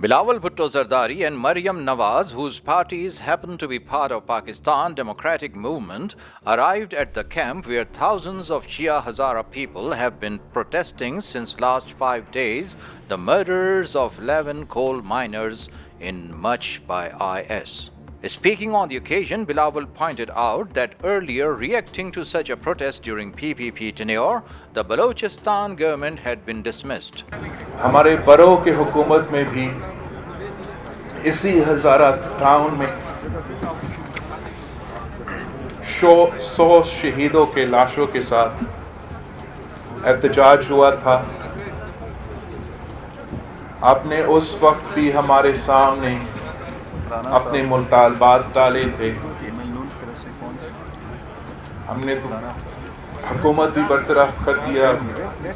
Bilawal Bhutto Zardari and Maryam Nawaz, whose parties happen to be part of Pakistan Democratic Movement, arrived at the camp where thousands of Shia Hazara people have been protesting since last 5 days the murders of 11 coal miners in Mach by IS. Speaking on the occasion, Bilawal pointed out that earlier, reacting to such a protest during PPP tenure, the Balochistan government had been dismissed. हमारे बरों के हुकूमत में भी इसी हजारा town में 100 शहीदों के लाशों के साथ एहतजाज हुआ था। आपने उस वक्त भी हमारे सामने अपने मुतालबात डाले थे। हमने तो हुकूमत भी बरतरफ कर दिया।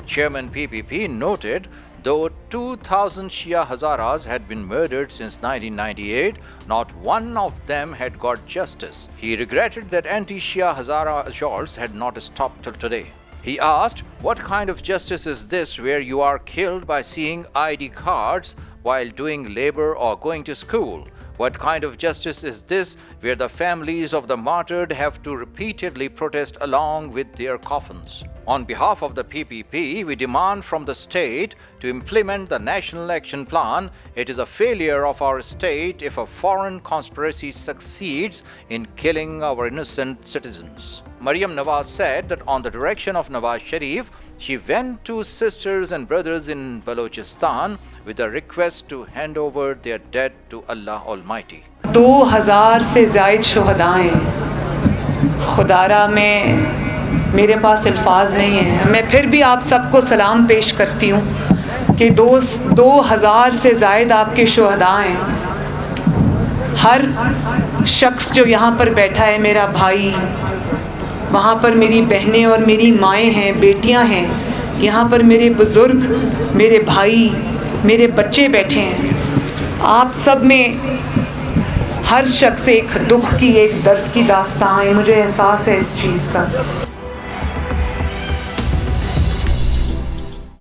Chairman PPP noted, though 2,000 Shia Hazaras had been murdered since 1998, not one of them had got justice. He regretted that anti-Shia Hazara assaults had not stopped till today. He asked, what kind of justice is this where you are killed by seeing ID cards while doing labor or going to school? What kind of justice is this where the families of the martyred have to repeatedly protest along with their coffins? On behalf of the PPP, we demand from the state to implement the National Action Plan. It is a failure of our state if a foreign conspiracy succeeds in killing our innocent citizens. Maryam Nawaz said that on the direction of Nawaz Sharif, she went to sisters and brothers in Balochistan with a request to hand over their dead to Allah Almighty. 2000 से ज़ायद शुहदाएं, खुदारा में मेरे पास अल्फाज नहीं हैं। मैं फिर भी आप सबको सलाम पेश करती हूँ कि 2000 से ज़ायद आपके शुहदाएं। हर शख्स जो यहाँ पर बैठा है मेरा भाई, वहाँ पर मेरी बहनें और मेरी माएँ हैं, बेटियाँ हैं, यहाँ पर मेरे बुज़ुर्ग, मेरे भाई, मेरे बच्चे बैठे हैं। आप सब में हर शख्स एक दुख की, एक दर्द की दास्तान है। मुझे एहसास है इस चीज़ का।